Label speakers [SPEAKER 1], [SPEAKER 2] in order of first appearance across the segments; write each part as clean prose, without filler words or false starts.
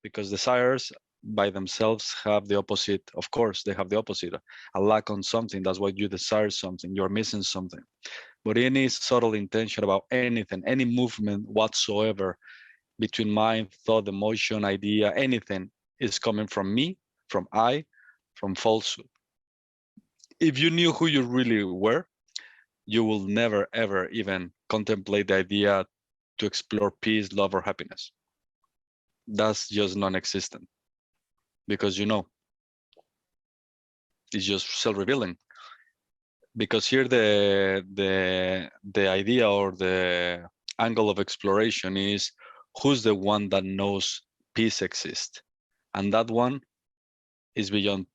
[SPEAKER 1] because desires by themselves have the opposite. Of course, they have the opposite, a lack on something. That's why you desire something, you're missing something. But any subtle intention about anything, any movement whatsoever between mind, thought, emotion, idea, anything is coming from me, from I, from falsehood. If you knew who you really were, you will never, ever even contemplate the idea to explore peace, love, or happiness. That's just non-existent, because you know, it's just self-revealing. Because here the idea or the angle of exploration is who's the one that knows peace exists, and that one is beyond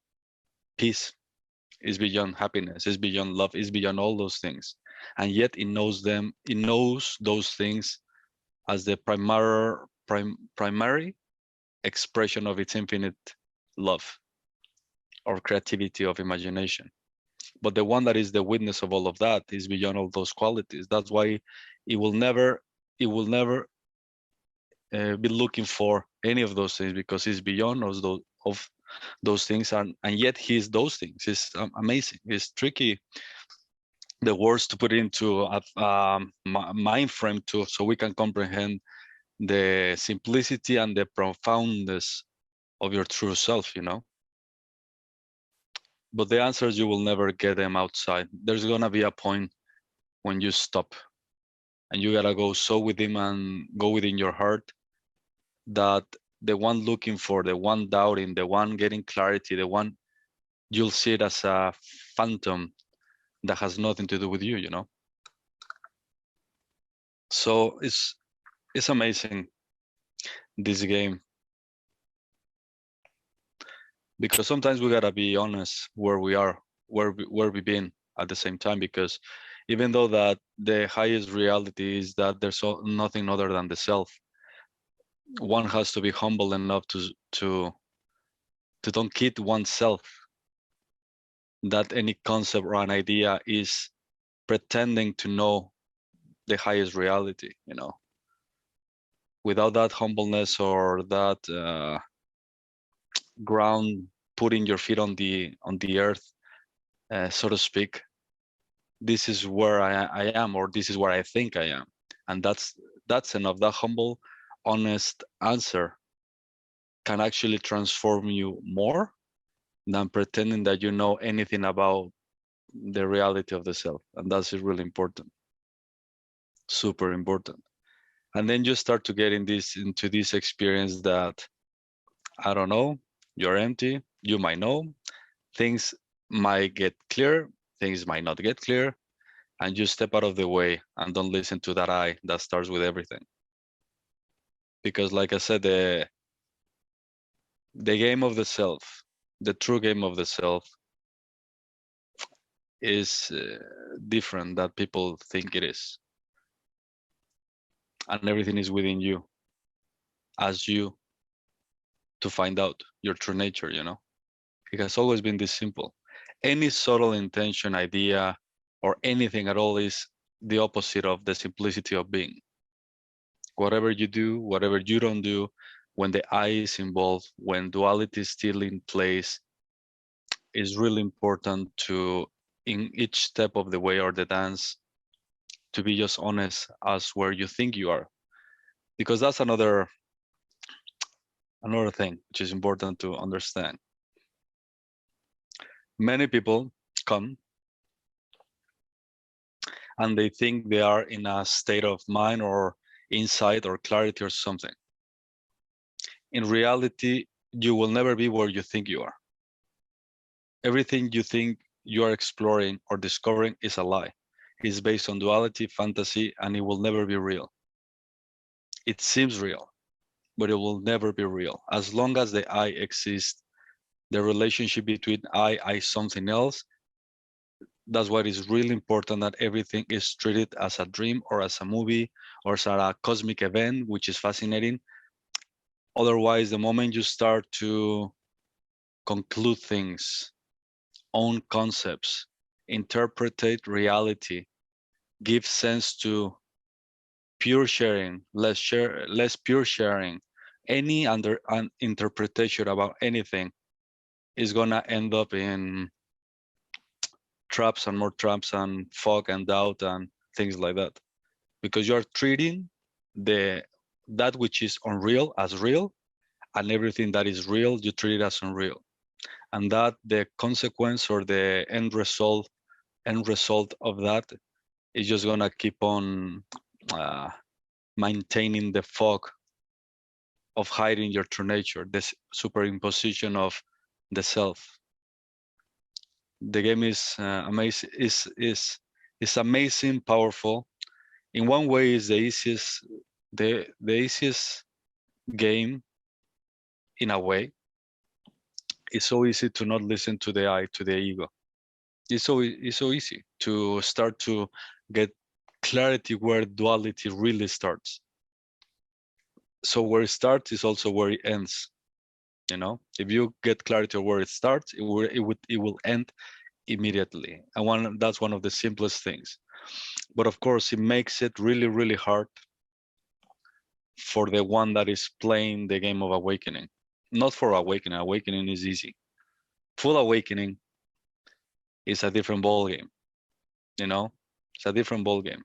[SPEAKER 1] peace, is beyond happiness, is beyond love, is beyond all those things, and yet it knows them. It knows those things as the primary expression of its infinite love or creativity of imagination. But the one that is the witness of all of that is beyond all those qualities. That's why it will never be looking for any of those things, because it's beyond of those things, and yet he's those things. It's amazing. It's tricky, the words to put into a mind frame too, so we can comprehend the simplicity and the profoundness of your true self, you know. But the answers, you will never get them outside. There's gonna be a point when you stop, and you gotta go so within and go within your heart, that the one looking for, the one doubting, the one getting clarity, the one, you'll see it as a phantom that has nothing to do with you, you know. So it's amazing, this game, because sometimes we gotta be honest where we are, where we've been at the same time, because even though that the highest reality is that there's nothing other than the self, one has to be humble enough to don't kid oneself that any concept or an idea is pretending to know the highest reality, you know. Without that humbleness or that ground, putting your feet on the earth, so to speak, this is where I am, or this is where I think I am, and that's enough. That humble, honest answer can actually transform you more than pretending that you know anything about the reality of the self, and that's really important, super important. And then you start to get into this experience that, I don't know, you're empty, you might know, things might get clear, things might not get clear, and you step out of the way and don't listen to that I that starts with everything. Because like I said, the game of the self, the true game of the self, is different than people think it is. And everything is within you, as you to find out your true nature, you know. It has always been this simple. Any subtle intention, idea, or anything at all is the opposite of the simplicity of being. Whatever you do, whatever you don't do, when the I is involved, when duality is still in place, is really important to, in each step of the way or the dance, to be just honest as where you think you are. Because that's another thing which is important to understand. Many people come and they think they are in a state of mind or insight or clarity or something. In reality, you will never be where you think you are. Everything you think you are exploring or discovering is a lie. It's based on duality, fantasy, and it will never be real. It seems real, but it will never be real. As long as the I exists, the relationship between I something else, that's why it is really important that everything is treated as a dream or as a movie or as a cosmic event, which is fascinating. Otherwise, the moment you start to conclude things, own concepts, interpret reality, give sense to pure sharing, less pure sharing, Any interpretation about anything is gonna end up in traps and more traps and fog and doubt and things like that, because you're treating that which is unreal as real, and everything that is real you treat it as unreal, and that the consequence or the end result of that is just gonna keep on maintaining the fog of hiding your true nature, this superimposition of the self. The game is amazing. Is amazing, powerful. In one way, is the easiest game. In a way, it's so easy to not listen to the I, to the ego. It's so easy to start to get clarity where duality really starts. So where it starts is also where it ends. You know, if you get clarity of where it starts, it will end immediately. And that's one of the simplest things. But of course, it makes it really, really hard for the one that is playing the game of awakening. Not for awakening. Awakening is easy. Full awakening is a different ball game. You know, it's a different ball game.